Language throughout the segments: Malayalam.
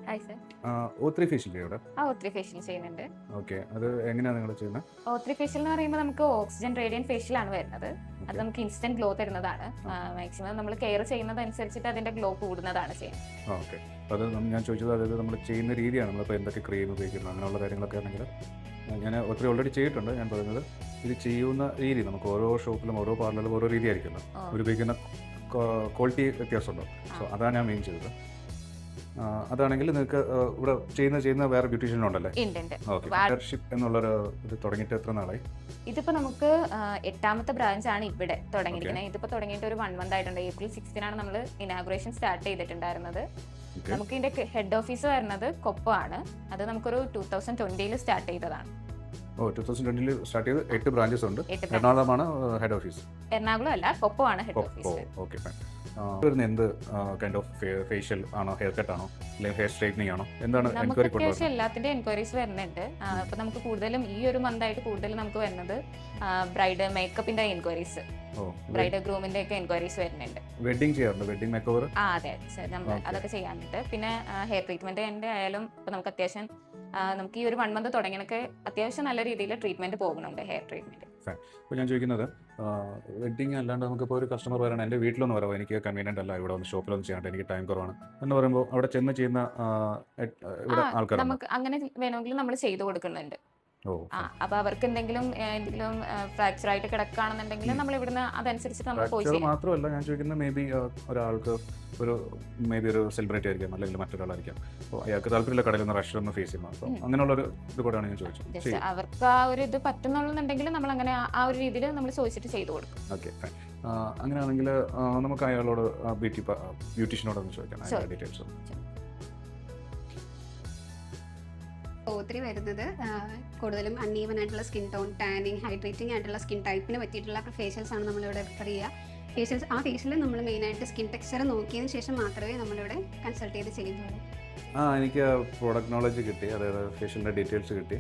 Hi sir. O3 ഫേഷ്യൽ ഇവിടെ. O3 ഫേഷ്യൽ ചെയ്യുന്നുണ്ട്. ഓക്കെ, അത് എങ്ങനെയാണ് നിങ്ങൾ ചെയ്യുന്നത്? O3 ഫേഷ്യൽ എന്ന് പറയുമ്പോൾ നമുക്ക് ഓക്സിജൻ റേഡിയന്റ് ഫേഷ്യൽ ആണ് വരുന്നത്. അത് നമുക്ക് ഇൻസ്റ്റന്റ് ഗ്ലോ തരുന്നതാണ്. മാക്സിമം നമ്മൾ കെയർ ചെയ്യുന്നതനുസരിച്ചിട്ട് അതിന്റെ ഗ്ലോ കൂടുന്നതാണ് ചെയ്യുന്നത്. ഓക്കെ, അത് ഞാൻ ചോദിച്ചത് അതായത് നമ്മൾ ചെയ്യുന്ന രീതിയാണ്. നമ്മളിപ്പോൾ എന്തൊക്കെ ക്രീം ഉപയോഗിക്കുന്നത് അങ്ങനെയുള്ള കാര്യങ്ങളൊക്കെ ആണെങ്കിൽ ഞാൻ ഒത്തിരി ഓൾറെഡി ചെയ്തിട്ടുണ്ട്. ഞാൻ പറയുന്നത് ഇത് ചെയ്യുന്ന രീതി നമുക്ക് ഓരോ ഷോപ്പിലും ഓരോ പാർലറിലും ഓരോ രീതി ആയിരിക്കുമല്ലോ. ഒരു ഉപയോഗിക്കുന്ന ക്വാളിറ്റി വ്യത്യാസമുണ്ടോ? സോ അതാണ് ഞാൻ മെയിൻ ചെയ്തത്. അതാണെങ്കിൽ നിങ്ങൾക്ക് ഇവിടെ ചെയ്യുന്ന വേറെ ബ്യൂട്ടീഷ്യനുണ്ടല്ലേ? ഓക്കെ, പാർട്ണർഷിപ്പ് എന്നുള്ളൊരു ഇത് തുടങ്ങിയിട്ട് എത്ര നാളായി? ഇതിപ്പോ നമുക്ക് 8ാമത്തെ ബ്രാഞ്ചാണ് ഇവിടെ തുടങ്ങിയിരിക്കുന്നത്. ഇതിപ്പോ തുടങ്ങിയിട്ട് ഒരു 1 month ആയിട്ടുണ്ട്. April 16 നമ്മൾ ഇനാഗുറേഷൻ സ്റ്റാർട്ട് ചെയ്തിട്ടുണ്ടായിരുന്നത്. നമുക്ക് ഇതിന്റെ ഹെഡ് ഓഫീസ് വരുന്നത് കൊപ്പം ആണ്. അത് നമുക്കൊരു 2020 സ്റ്റാർട്ട് ചെയ്തതാണ്. 2020 സ്റ്റാർട്ട് ചെയ്ത് 8 ബ്രാഞ്ചസ് ഉണ്ട്. എറണാകുളമാണ് ഹെഡ് ഓഫീസ്. എറണാകുളം അല്ല, കൊപ്പമാണ് ഹെഡ് ഓഫീസ്. Okay, fine. എന്ത് കൈൻഡ് ഓഫ് ഫേഷ്യൽ ആണോ, ഹെയർ കട്ട് ആണോ, അല്ലെങ്കിൽ ഹെയർ സ്ട്രൈറ്റനിങ് ആണോ, എന്താണ് എൻക്വയറി? അത്യാവശ്യം എല്ലാത്തിന്റെ എൻക്വയറീസ് വരുന്നുണ്ട്. അപ്പൊ നമുക്ക് കൂടുതലും ഈ ഒരു മന്ത് ആയിട്ട് കൂടുതലും നമുക്ക് വരുന്നത് ബ്രൈഡ് മേക്കപ്പിന്റെ എൻക്വയറീസ്, ബ്രൈഡ് ഗ്രൂമിന്റെ ഒക്കെ എൻക്വയറീസ് വരുന്നുണ്ട്. വെഡിങ് ചെയ്യാറുണ്ട്, വെഡിങ് മേക്ക് ഓവർ? അതെ, നമ്മൾ അതൊക്കെ ചെയ്യാനുണ്ട്. പിന്നെ ഹെയർ ട്രീറ്റ്മെന്റ് ആയാലും ഇപ്പൊ നമുക്ക് അത്യാവശ്യം നമുക്ക് ഈ ഒരു 1 month തുടങ്ങിയൊക്കെ അത്യാവശ്യം നല്ല രീതിയിൽ ട്രീറ്റ്മെന്റ് പോകുന്നുണ്ട്, ഹെയർ ട്രീറ്റ്മെന്റ്. ഇപ്പോൾ ഞാൻ ചോദിക്കുന്നത് വെഡിങ് അല്ലാണ്ട് നമുക്കിപ്പോൾ ഒരു കസ്റ്റമർ വരണം, എൻ്റെ വീട്ടിലൊന്ന് വരാമോ, എനിക്ക് കൺവീനിയൻറ്റ് അല്ല ഇവിടെ ഒന്ന് ഷോപ്പിലൊന്നും ചെയ്യാണ്ട് എനിക്ക് ടൈം കുറവാണ് എന്ന് പറയുമ്പോൾ അവിടെ ചെന്ന് ചെയ്യുന്ന ആൾക്കാർ നമുക്ക് അങ്ങനെ വേണമെങ്കിൽ നമ്മൾ ചെയ്തു കൊടുക്കുന്നുണ്ട്. അപ്പൊ അവർക്ക് എന്തെങ്കിലും ഫ്രാക്ചർ ആയിട്ട് കിടക്കുകയാണെന്നുണ്ടെങ്കിൽ നമ്മൾ ഇവിടുന്ന് അതനുസരിച്ചിട്ട് നമ്മൾ പോയി ചെയ്യും. മാത്രമല്ല ഞാൻ ചോദിക്കുന്നത് മേ ബി ഒരാൾക്ക് ഒരു സെലിബ്രിറ്റി ആയിരിക്കാം, അല്ലെങ്കിൽ മറ്റൊരാളായിരിക്കാം. അപ്പോൾ അയാൾക്ക് താല്പര്യമില്ല കടയിൽ നിന്ന് റഷ് ഒന്ന് ഫേസ് ചെയ്യുന്നത്. അപ്പോൾ അങ്ങനെയുള്ളൊരു ഇത് കൂടെയാണ് ഞാൻ ചോദിച്ചത്. അവർക്ക് ആ ഒരു ഇത് പറ്റുന്നുണ്ടെങ്കിൽ നമ്മൾ അങ്ങനെ ആ ഒരു രീതിയിൽ നമ്മൾ ചോദിച്ചിട്ട് ചെയ്തു കൊടുക്കും. Okay, fine. അങ്ങനെയാണെങ്കിൽ നമുക്ക് അയാളോട് ബ്യൂട്ടീഷ്യനോടൊന്ന് ചോദിക്കാം ഡീറ്റെയിൽസ്. O3 വരുന്നത് കൂടുതലും അൺഈവൻ ആയിട്ടുള്ള സ്കിൻ ടോൺ, ടാനിങ്, ഹൈഡ്രേറ്റിംഗ് ആയിട്ടുള്ള സ്കിൻ ടൈപ്പിന് പറ്റിയിട്ടുള്ള ഫേഷ്യൽസ് ആണ് നമ്മളിവിടെ പ്രിഫർ ചെയ്യുക. ഫേഷ്യൽ നമ്മൾ മെയിനായിട്ട് സ്കിൻ ടെക്സ്ചർ നോക്കിയതിന് ശേഷം മാത്രമേ നമ്മളിവിടെ കൺസൾട്ട് ചെയ്ത് ചെയ്യുന്നുള്ളൂ. എനിക്ക് പ്രോഡക്റ്റ് നോളജ് കിട്ടി, അതായത് ഫേഷ്യലിൻ്റെ ഡീറ്റെയിൽസ് കിട്ടി.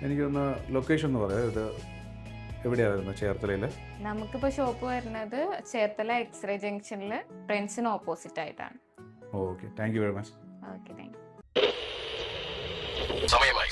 എനിക്കൊന്ന് ലൊക്കേഷൻ എന്ന് പറയാം, ഇത് എവിടെയാണ് വരുന്നത്? ചേർത്തലയിൽ. നമുക്കിപ്പോൾ ഷോപ്പ് വരുന്നത് ചേർത്തല എക്സ്റേ ജംഗ്ഷനിൽ ട്രെൻഡ്സിന് ഓപ്പോസിറ്റ് ആയിട്ടാണ്. Okay, thank you very much. Okay, thank you. സമയമായി